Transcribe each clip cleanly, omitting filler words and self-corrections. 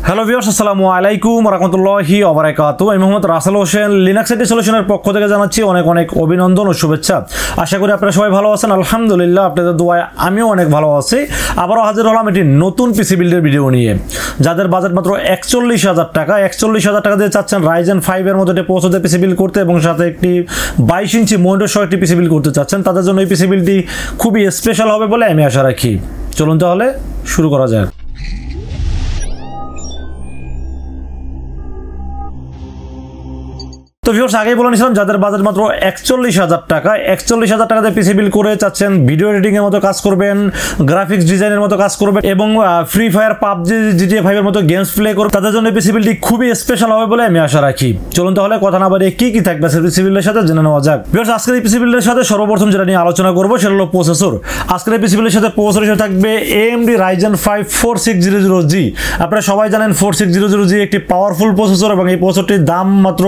Hello viewers, আসসালামু আলাইকুম ওয়া রাহমাতুল্লাহি ওয়া বারাকাতুহু। আমি মোহাম্মদ রাসেল হোসেন, লিনাক্স আইটি সলিউশনের পক্ষ থেকে জানাচ্ছি অনেক অনেক অভিনন্দন ও শুভেচ্ছা। আশা করি আপনারা সবাই ভালো আছেন। আলহামদুলিল্লাহ, আপনাদের দোয়ায় আমিও অনেক ভালো আছি। আবারও হাজির হলাম একটি নতুন পিসি বিল্ডের ভিডিও নিয়ে। যাদের বাজেট মাত্র ৪১,০০০ টাকা, ৪১,০০০ টাকা দিয়ে চাচ্ছেন Ryzen 5 এর মধ্যে একটি প্রসেসর পিসি বিল্ড করতে এবং সাথে একটি 22 ইঞ্চি মনিটর সহ একটি পিসি বিল্ড করতে চাচ্ছেন, তাদের জন্য এই পিসি বিল্ডটি খুবই স্পেশাল হবে বলে আমি আশা রাখি। চলুন তাহলে শুরু করা যাক। তো ভিউয়ার্স, আগেই বলে নিয়েছিলাম যাদের বাজেট মাত্র ৪১,০০০ টাকা, ৪১,০০০ টাকাতে পিসি বিল্ড করে চাচ্ছেন, ভিডিও এডিটিং এর মতো কাজ করবেন, গ্রাফিক্স ডিজাইনের মতো কাজ করবেন এবং ফ্রি ফায়ার, পাবজি, জিটিএ 5 এর মতো গেমস প্লে করবেন, তাদের জন্য পিসি বিল্ডটি খুবই স্পেশাল হবে বলে আমি আশা রাখি। চলুন তাহলে কথা না বাড়িয়ে কি কি থাকবে পিসি বিল্ডের সাথে জেনে নেওয়া যাক। ভিউয়ার্স, আজকের এই পিসি বিল্ডের সাথে সর্বপ্রথম যেটা নিয়ে আলোচনা করব সেটা হলো প্রসেসর। আজকের এই পিসি বিল্ডের সাথে প্রসেসর হিসেবে থাকবে AMD Ryzen 5 4600G। আপনারা সবাই জানেন 4600G একটি পাওয়ারফুল প্রসেসর এবং এই প্রসেসরটির দাম মাত্র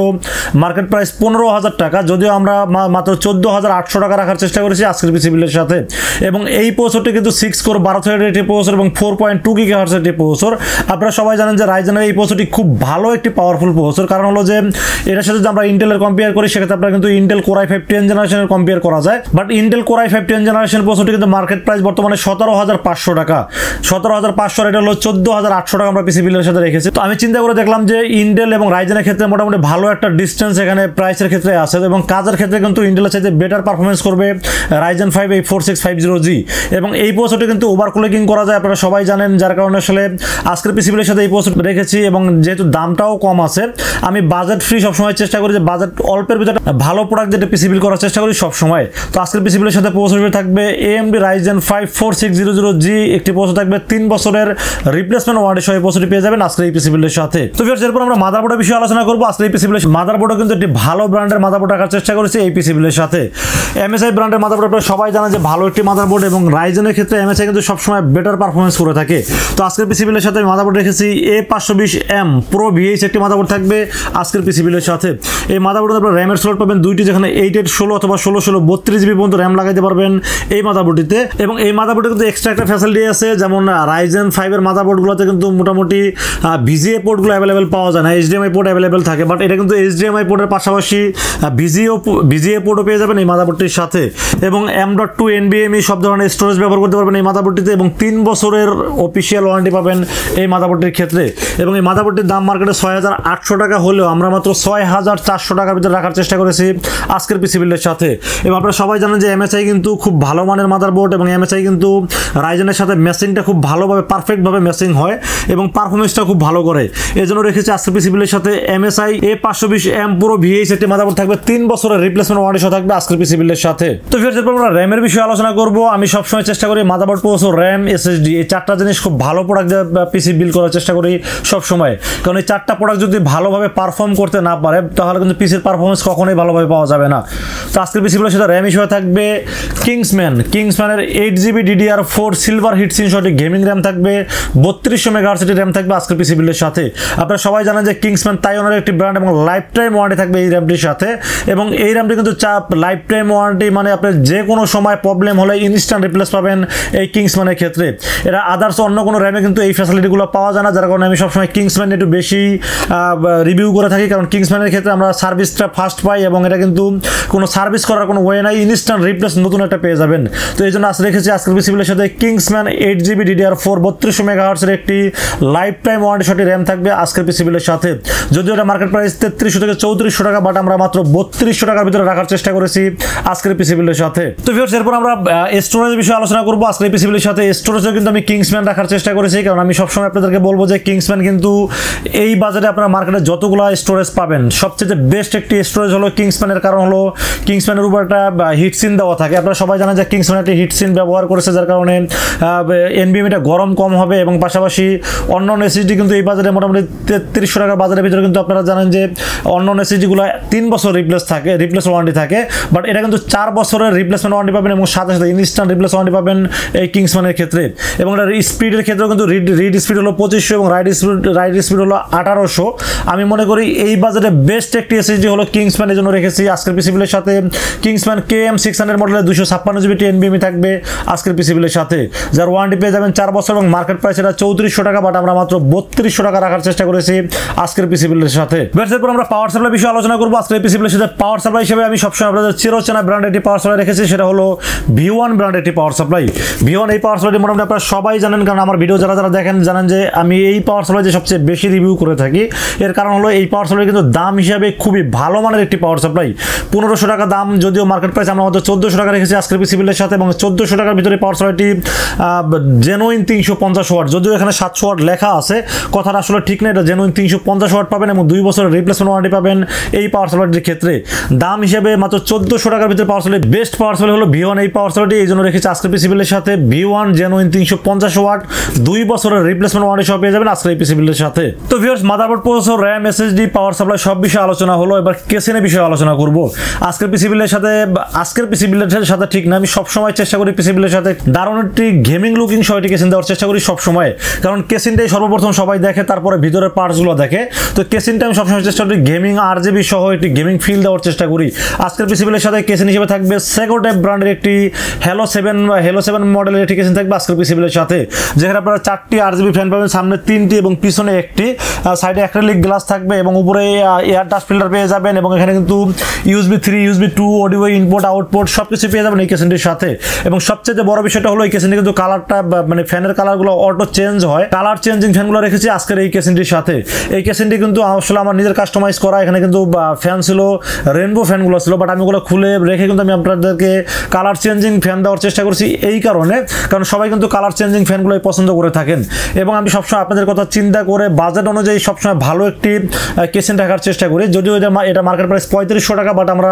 মার্কেট প্রাইস 15,০০০ টাকা, যদিও আমরা মাত্র 14,800 টাকা রাখার চেষ্টা করেছি আজকের পিসি বিল্ডের সাথে। এবং এই প্রসেসরটি কিন্তু 6 কোর 12 থ্রেডের একটি প্রসেসর এবং 4.2 GHz একটি প্রসেসর। আপনারা সবাই জানেন যে রাইজেনের এই প্রসেসরটি খুব ভালো একটি পাওয়ারফুল প্রসেসর, কারণ হলো যে এটার সাথে যদি আমরা ইন্টেলের কম্পেয়ার করি সেক্ষেত্রে আপনারা কিন্তু ইন্টেল কোর i5 10 জেনারেশনের কম্পেয়ার করা যায়, but Intel core i5 10 generation প্রসেসরটি কিন্তু মার্কেট প্রাইস বর্তমানে 17,500 টাকা। 17,500 এটা হলো 14,800 টাকা আমরা পিসি বিল্ডের সাথে রেখেছি। তো আমি চিন্তা করে দেখলাম যে ইন্টেল এবং রাইজেনের ক্ষেত্রে মোটামুটি ভালো একটা ডিস্টেন্স এখানে প্রাইসের ক্ষেত্রে আছে এবং কাজের ক্ষেত্রে কিন্তু ইন্টেলের চাইতে বেটার পারফরমেন্স করবে Ryzen 5 এই 4650G। এবং এই প্রসেসরটি কিন্তু ওভারক্লকিং করা যায়, আপনারা সবাই জানেন, যার কারণে আসলে আজকের পিসি বিল্ডের সাথে এই প্রসেসর রেখেছি। এবং যেহেতু দামটাও কম আছে, আমি বাজেট ফ্রি সবসময় চেষ্টা করি যে বাজেট অল্পের ভিতরে ভালো প্রোডাক্ট যেটা পিসি বিল্ড করার চেষ্টা করি সবসময়। তো আজকের পিসি বিল্ডের সাথে প্রসেসর থাকবে AMD Ryzen 5 4600G, একটি প্রসেসর থাকবে 3 বছরের রিপ্লেসমেন্ট ওয়ারেন্টি সহ প্রসেসরটি পেয়ে যাবেন আজকের এই পিসি বিল্ডের সাথে। তো ভিউয়ার্স, এরপর আমরা মাদারবোর্ডের বিষয়ে আলোচনা করব। আজকের এই পিসি বিল্ডের মাদারবোর্ডও কিন্তু একটি ভালো ব্র্যান্ডের মাদারবোর্ড রাখার চেষ্টা করেছি এই পিসি বিল্ডের সাথে। MSI ব্র্যান্ডের মাদারবোর্ড আপনারা সবাই জানেন যে ভালো একটি মাদারবোর্ড এবং রাইজেনের ক্ষেত্রে MSI কিন্তু সবসময় বেটার পারফরমেন্স করে থাকে। তো আজকের পিসি বিল্ডের সাথে আমি মাদারবোর্ড রেখেছি A520M Pro VH একটি মাদারবোর্ড থাকবে আজকের পিসি বিল্ডের সাথে। এই মাদারবোর্ডে আপনারা র্যামের স্লট পাবেন দুইটি, যেখানে 8/8/16 অথবা 16/16 32GB পর্যন্ত র্যাম লাগাইতে পারবেন এই মাদারবোর্ডটিতে। এবং এই মাদারবোর্ডে কিন্তু এক্সট্রা একটা ফ্যাসিলিটি আছে, যেমন Ryzen 5 এর মাদারবোর্ডগুলোতে কিন্তু মোটামুটি VGA পোর্টগুলো অ্যাভেলেবেল পাওয়া যায় না, HDMI পোর্ট অ্যাভেলেবেল থাকে, বাট এটা কিন্তু HDMI পোর্টের পাশাপাশি VGA পোর্টও পেয়ে যাবেন এই মাদারবোর্ডটির সাথে। এবং M.2 NVMe সব ধরনের স্টোরেজ ব্যবহার করতে পারবেন এই মাদারবোর্ডটিতে এবং 3 বছরের অফিসিয়াল ওয়ারেন্টি পাবেন এই মাদারবোর্ডটির ক্ষেত্রে। এবং এই মাদারবোর্ডটির দাম মার্কেটে 6,800 টাকা হলেও আমরা মাত্র 6,400 টাকার ভিতরে রাখার চেষ্টা করেছি আজকের পিসি বিল্ডের সাথে। এবং আপনারা সবাই জানেন যে MSI কিন্তু খুব ভালো মানের মাদারবোর্ড এবং MSI কিন্তু রাইজেনের সাথে ম্যাচিংটা খুব ভালোভাবে পারফেক্টভাবে ম্যাচিং হয় এবং পারফরমেন্সটা খুব ভালো করে। এই জন্য রেখেছি আজকের পিসি বিল্ডের সাথে MSI A520M Pro VH একটি মাদারবোর্ড থাকবে, 3 বছরের রিপ্লেসমেন্ট ওয়ারেন্টি সহ থাকবে আজকের পিসি বিল্ডের সাথে। তো ভিউয়ার্স, এরপর আমরা র্যামের বিষয়ে আলোচনা করব। আমি সবসময় চেষ্টা করি মাদারবোর্ড, প্রসেসর, র্যাম, SSD এই 4টা জিনিস খুব ভালো প্রোডাক্ট পিসি বিল্ড করার চেষ্টা করি সবসময়, কারণ এই 4টা প্রোডাক্ট যদি ভালোভাবে পারফর্ম করতে না পারে তাহলে কিন্তু পিসির পারফরমেন্স কখনোই ভালোভাবে পাওয়া যাবে না। তো আজকের পিসি বিল্ডের সাথে র্যাম হিসেবে থাকবে কিংসম্যানের 8GB DDR4 সিলভার হিটসিন সহ গেমিং র্যাম থাকবে, 3200 MHz র্যাম থাকবে আজকের পিসি বিল্ডের সাথে। আপনারা সবাই জানেন যে কিংসম্যান তাইওয়ানের একটি ব্র্যান্ড এবং লাইফ টাইম ওয়ারেন্টি থাকবে এই র্যামটির সাথে। এবং এই র্যামটি কিন্তু লাইফ টাইম ওয়ারেন্টি, মানে আপনার যে কোনো সময় প্রবলেম হলে ইনস্ট্যান্ট রিপ্লেস পাবেন এই কিংসম্যানের ক্ষেত্রে। এরা আদার্স অন্য কোনো র্যামে কিন্তু এই ফ্যাসিলিটিগুলো পাওয়া যায় না, যার কারণে আমি সবসময় কিংসম্যান একটু বেশি রিভিউ করে থাকি, কারণ কিংসম্যানের ক্ষেত্রে আমরা সার্ভিসটা ফাস্ট পাই এবং এটা কিন্তু কোনো সার্ভিস করার কোনো ওয়ে নাই, ইনস্ট্যান্ট রিপ্লেস নতুন একটা পেয়ে যাবেন। তো এই জন্য আজ রেখেছি আজকের পিসি বিল্ডের সাথে কিংসম্যান 8GB DDR4 3200 MHz একটি লাইফ টাইম ওয়ারেন্টি সহ র্যাম থাকবে আজকের পিসি বিল্ডের সাথে। যদিও এটা মার্কেট প্রাইস 3300 থেকে 3400 টাকা, বাট আমরা মাত্র 3200 টাকার ভিতরে রাখার চেষ্টা করেছি আজকের পিসি বিল্ডের সাথে। তো ভিউয়ার্স, এরপর আমরা স্টোরেজের বিষয়ে আলোচনা করব। আজকের পিসি বিল্ডের সাথে স্টোরেজও কিন্তু আমি কিংসম্যান রাখার চেষ্টা করেছি, কারণ আমি সবসময় আপনাদেরকে বলবো যে কিংসম্যান কিন্তু এই বাজারে আপনারা মার্কেটে যতগুলো স্টোরেজ পাবেন সবচেয়ে বেস্ট একটি স্টোরেজ হলো কিংসম্যানের, কারণ হলো কিংসম্যানের উপর একটা হিটসিন দেওয়া থাকে। আপনারা সবাই জানেন যে কিংসম্যান একটি হিটসিন ব্যবহার করেছে, যার কারণে NVMe গরম কম হবে এবং পাশাপাশি অন্য SSD কিন্তু এই বাজারে মোটামুটি 3300 টাকার বাজারের ভিতরে কিন্তু আপনারা জানেন যে অন্য SSD এসএসডি গুলো 3 বছর রিপ্লেস ওয়ারেন্টি থাকে, বাট এটা কিন্তু 4 বছরের রিপ্লেসমেন্ট ওয়ারেন্টি পাবেন এবং সাথে সাথে ইনস্ট্যান্ট রিপ্লেস ওয়ারেন্টি পাবেন এই কিংসম্যানের ক্ষেত্রে। এবং এটার স্পিডের ক্ষেত্রেও কিন্তু রিড স্পিড হলো 2500 এবং রাইট স্পিড হলো 1800। আমি মনে করি এই বাজেটে বেস্ট একটি এসএসডি হলো কিংসম্যান, এর জন্য রেখেছি আজকের পিসি বিলের সাথে কিংসম্যান KM600 মডেলের 256 জিবি NVMe থাকবে আজকের পিসি বিলের সাথে, যার ওয়ারেন্টি পেয়ে যাবেন 4 বছর এবং মার্কেট প্রাইস এটা 3400 টাকা, বাট আমরা মাত্র 3200 টাকা রাখার চেষ্টা করেছি আজকের পিসি বিলের সাথে। এরপর আমরা পাওয়ার সাপ্লাই বিষয়ে আলোচনা করব। আজকের পিসি বিলের সাথে পাওয়ার সাপ্লাই হিসেবে আমি সবসময় আপনাদের চিরচেনা ব্র্যান্ডের একটি পাওয়ার সাপ্লাই রেখেছি, সেটা হলো Viewone ব্র্যান্ডের একটি পাওয়ার সাপ্লাই। Viewone এই পাওয়ার সাপ্লাইটি মোটামুটি আপনারা সবাই জানেন, কারণ আমার ভিডিও যারা দেখেন জানেন যে আমি এই পাওয়ার সাপ্লাই যে সবচেয়ে বেশি রিভিউ করে থাকি। এর কারণ হলো এই পাওয়ার সাপ্লাই কিন্তু দাম হিসাবে খুবই ভালো মানের একটি পাওয়ার সাপ্লাই। 1500 টাকা দাম, যদিও মার্কেট প্রাইস আমরা মাত্র 1400 টাকা রেখেছি আজকের পিসি বিলের সাথে, এবং 1400 টাকার ভিতরে পাওয়ার সাপ্লাইটি জেনুইন 350 ওয়াট, যদিও এখানে 700 ওয়াট লেখা আছে, কথাটা আসলে ঠিক না, এটা জেনুইন 350 ওয়াট পাবেন এবং 2 বছরের রিপ্লেসমেন্ট ওয়ারেন্টি পাবেন এই পাওয়ার সাপ্লাইটির ক্ষেত্রে। দাম হিসেবে মাত্র 1400 টাকার ভিতরে power supply, best power supply হলো Viewone এই পাওয়ার সাপ্লাইটি, এই জন্য রেখেছি আজকের পিসি বিলের সাথে Viewone জেনুইন 350 ওয়াট 2 বছরের রিপ্লেসমেন্ট ওয়ারেন্টি সহ পেয়ে যাবেন আজকের এই পিসি বিলের সাথে। তো viewers, motherboard, processor, RAM, SSD, power supply সব বিষয়ে আলোচনা হলো। এবার কেসিনের বিষয়ে আলোচনা করব আজকের পিসি বিলের সাথে। আজকের পিসি বিলের সাথে ঠিক না, আমি সবসময় চেষ্টা করি পিসি বিলের সাথে দারুণ একটি গেমিং লুকিং সহ একটি কেসিন দেওয়ার চেষ্টা করি সবসময়, কারণ কেসিনটাই সর্বপ্রথম সবাই দেখে, তারপরে ভিতরের পার্টসগুলো দেখে। তো কেসিনটা আমি সবসময় চেষ্টা করি গেমিং RGB সহ একটি গেমিং ফিল দেওয়ার চেষ্টা করি। আজকের পিসি বিলের সাথে কেসিন হিসেবে থাকবে Segotep ব্র্যান্ডের একটি Halo 7 মডেলের একটি কেসিন থাকবে আজকের পিসি বিলের সাথে, যেখানে আপনারা 4টি RGB ফ্যান পাবেন, সামনে 3টি এবং পিছনে একটি, সাইডে অ্যাক্রিলিক গ্লাস থাকবে এবং উপরে এয়ার ডাস্ট ফিল্টার পেয়ে যাবেন, এবং এখানে কিন্তু USB 3, USB 2 audio input output সবকিছু পেয়ে যাবেন এই কেসিনটির সাথে। এবং সবচেয়ে বড় বিষয়টা হলো এই কেসিনটি কিন্তু কালারটা মানে ফ্যানের কালারগুলো অটো চেঞ্জ হয়, কালার চেঞ্জিং ফ্যানগুলো রেখেছি আজকের এই কেসিনটির সাথে। এই কেসিনটি কিন্তু আসলে আমার নিজের কাস্টমাইজ করা, এখানে কিন্তু ফ্যান ছিল রেনবো ফ্যানগুলো ছিল, বাট আমি ওগুলো খুলে রেখে কিন্তু আমি আপনাদেরকে কালার চেঞ্জিং ফ্যান দেওয়ার চেষ্টা করছি এই কারণে, কারণ সবাই কিন্তু কালার চেঞ্জিং ফ্যানগুলোই পছন্দ করে থাকেন, এবং আমি সবসময় আপনাদের কথা চিন্তা করে বাজেট অনুযায়ী সবসময় ভালো একটি কেসিন রাখার চেষ্টা করি। যদিও এটা মার্কেট প্রাইস 3500 টাকা, বাট আমরা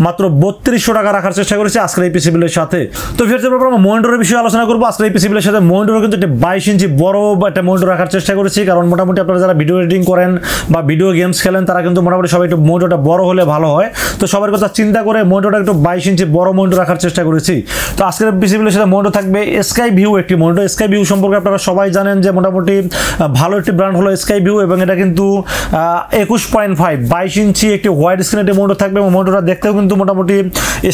মাত্র 3200 টাকা রাখার চেষ্টা করেছি আজকের এই পিসি বিলের সাথে। তো ভিউয়ার্স, আমরা মনিটরের বিষয়ে আলোচনা করবো আজকের এই পিসি বিলের সাথে। মনিটর কিন্তু একটা 22 ইঞ্চি বড় একটা মনিটর রাখার চেষ্টা করেছি, কারণ মোটামুটি আপনারা যারা ভিডিও এডিটিং করেন বা ভিডিও গেমস খেলেন তারা কিন্তু মোটামুটি সবাই একটু মনিটরটা বড় হলে ভালো হয়। তো সবার কথা চিন্তা করে মনিটরটা একটু 22 ইঞ্চি বড় মনিটর রাখার চেষ্টা করেছি। তো আজকের পিসি বিলের সাথে মনিটর থাকবে Skyview একটি মনিটর। Skyview সম্পর্কে আপনারা সবাই জানেন যে মোটামুটি ভালো একটি ব্র্যান্ড হলো Skyview, এবং এটা কিন্তু 21.5 22 ইঞ্চি একটি হোয়াইট স্ক্রিন একটি মনিটর থাকবে, এবং মনিটরটা দেখতেও কিন্তু মোটামুটি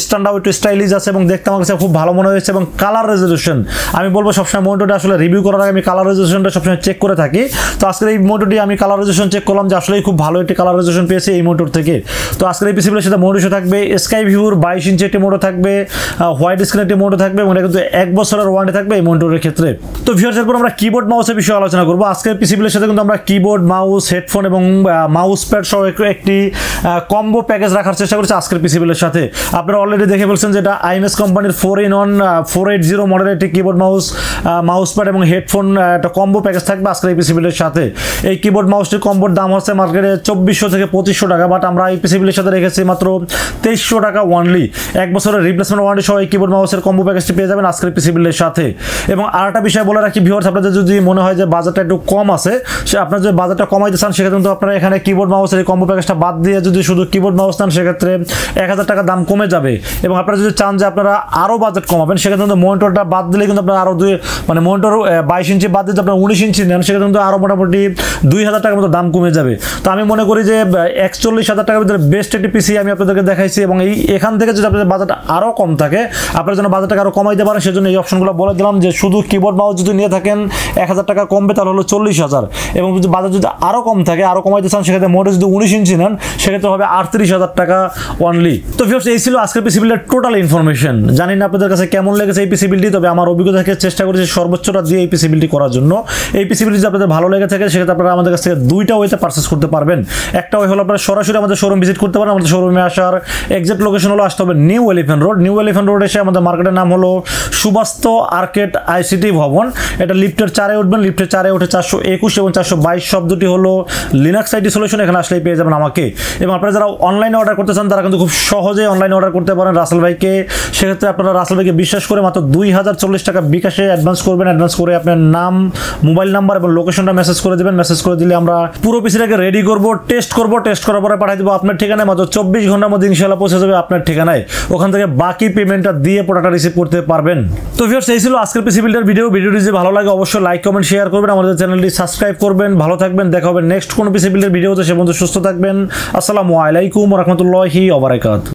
স্ট্যান্ড আউট স্টাইলিশ আছে এবং দেখতে আমার কাছে খুব ভালো মনে হয়েছে। এবং কালার রেজলিউশন আমি বলবো সবসময় মনিটরটা আসলে রিভিউ করার আগে আমি কালার রেজলিউশনটা সবসময় চেক করে থাকি। তো আজকের এই মনিটরটি আমি কালার রেজলিউশন চেক করলাম যে আসলেই খুব ভালো একটি কালার রেজলিউশন পেয়েছি এই মনিটর থেকে। তো আজকের এই পিসি বিলের সাথে মনিটর থাকবে Skyview 22 ইঞ্চি একটি মনিটর থাকবে, হোয়াইট স্ক্রিন একটি মনিটর থাকবে, এবং এটা কিন্তু 1 বছরের ওয়ারেন্টি থাকবে এই মনিটরের ক্ষেত্রে। তো ভিউয়ার্স, এরপর আমরা কিবোর্ড মাউসের বিষয়ে আলোচনা করবো আজকের পিসি বিলের সাথে। কিন্তু আমরা কিবোর্ড, মাউস, হেডফোন এবং মাউস প্যাড সহ একটি কম্বো প্যাকেজ রাখার চেষ্টা করছি আজকের পিসি বিলের সাথে। আপনারা অলরেডি দেখে বলছেন যে এটা Imice কোম্পানির 4-in-1 480 মডেলের একটি কিবোর্ড মাউস প্যাড এবং হেডফোন একটা কম্বো প্যাকেজ থাকবে আজকের এই পিসি বিলের সাথে। এই কিবোর্ড মাউসটির কম্বোর দাম হচ্ছে মার্কেটে 2400 থেকে 2500 টাকা, বাট আমরা এই পিসি বিলের সাথে রেখেছি মাত্র 2300 টাকা ওয়ানলি। 1 বছরের রিপ্লেসমেন্ট ওয়ারেন্টি সহ এই কিবোর্ড মাউসের কম্বো প্যাকেজটি পেয়ে যাবেন আজকের পিসি বিলের সাথে। এবং আরেকটা বিষয় বলে রাখি ভিউয়ার্স, আপনাদের যদি মনে হয় যে বাজেটটা একটু কম আছে, সে আপনার যদি বাজেটটা কমাইতে চান সেক্ষেত্রে কিন্তু আপনারা এখানে কিবোর্ড মাউসের এই কম্বো প্যাকেজটা বাদ দিয়ে যদি শুধু কিবোর্ড মাউস নেন সেক্ষেত্রে 1000 টাকা দাম কমে যাবে। এবং আপনারা যদি চান যে আপনারা আরও বাজেট কমাবেন সেক্ষেত্রে কিন্তু মনিটরটা বাদ দিলে কিন্তু আপনারা আরও মনিটর 22 ইঞ্চি বাদ দিয়ে আপনারা 19 ইঞ্চি নেন সেক্ষেত্রে কিন্তু আরও মোটামুটি 2000 টাকার মতো দাম কমে যাবে। তো আমি মনে করি যে 41,000 টাকার ভিতরে বেস্ট একটি পিসি আমি আপনাদেরকে দেখাইছি, এবং এখান থেকে যদি আপনাদের বাজেট আরও কম থাকে, আপনারা যেন বাজেটটাকে আরও কমাইতে পারেন সেজন্য এই অপশনগুলো বলে দিলাম যে শুধু কিবোর্ড মাউস যদি নিয়ে থাকেন 1000 টাকা কমবে, তাহলে হলো 40,000, এবং যদি বাজেট যদি আরও কম থাকে, আরও কমাইতে চান সেক্ষেত্রে মনিটর যদি 19 ইঞ্চি নেন সেক্ষেত্রে হবে 38,000 টাকা অনলি। তো ভিউয়ার্স, এই ছিল আজকের পিসি বিলের টোটাল ইনফরমেশন। জানি না আপনাদের কাছে কেমন লেগেছে এই পিসি বিলটি, তবে আমার অভিজ্ঞতা থেকে চেষ্টা করেছি সর্বোচ্চটা দিয়ে এই পিসি বিলটি করার জন্য। এই পিসি বিলটি যদি আপনাদের ভালো লেগে থাকে সেক্ষেত্রে আপনারা আমাদের কাছ থেকে 2টা ওয়েতে পারচেস করতে পারবেন। একটা ওয়ে হলো আপনারা সরাসরি আমাদের শোরুম ভিজিট করতে পারেন। আমাদের শোরুমে আসার এক্সাক্ট লোকেশন হলো আসতে হবে নিউ এলিফ্যান্ট রোড এসে আমাদের মার্কেটের নাম হলো সুবাস্তু আর্কেড ICT ভবন। এটা লিফটের 4-এ উঠবেন, লিফটের 4-এ উঠে 421 এবং 422 শব্দটি হলো লিনাক্স আইটি সলিউশন, এখানে আসলেই পেয়ে যাবেন আমাকে। এবং আপনারা যারা অনলাইনে অর্ডার করতে চান তারা কিন্তু খুব সহজে অনলাইনে অর্ডার করতে পারেন রাসেল ভাইকে। সেক্ষেত্রে আপনারা রাসেল ভাইকে বিশ্বাস করে মাত্র 2040 টাকা বিকাশে অ্যাডভান্স করবেন। অ্যাডভান্স করে আপনার নাম, মোবাইল নাম্বার এবং লোকেশনটা মেসেজ করে দেবেন। মেসেজ করে দিলে আমরা পুরো পিসিটাকে রেডি করব, টেস্ট করার পরে পাঠিয়ে দেবো আপনার ঠিকানায়, মাত্র 24 ঘন্টার মধ্যে ইনশাআল্লাহ পৌঁছে যাবে আপনার ঠিকানায়। ওখান থেকে বাকি পেমেন্টটা দিয়ে প্রোডাক্টটা রিসিভ করতে পারবেন। তো ভিউয়ার্স, এই ছিল আজকের পিসি বিল্ডার ভিডিওটি যদি ভালো লাগে অবশ্যই লাইক কমেন্ট শেয়ার করবেন, আমাদের চ্যানেলটি সাবস্ক্রাইব করবেন। ভালো থাকবেন, দেখা হবে নেক্সট কোন পিসি বিল্ডার ভিডিওতে। সে পর্যন্ত সুস্থ থাকবেন। আসসালামু আলাইকুম ওয়া রাহমাতুল্লাহি ওয়া বারাকাতুহু।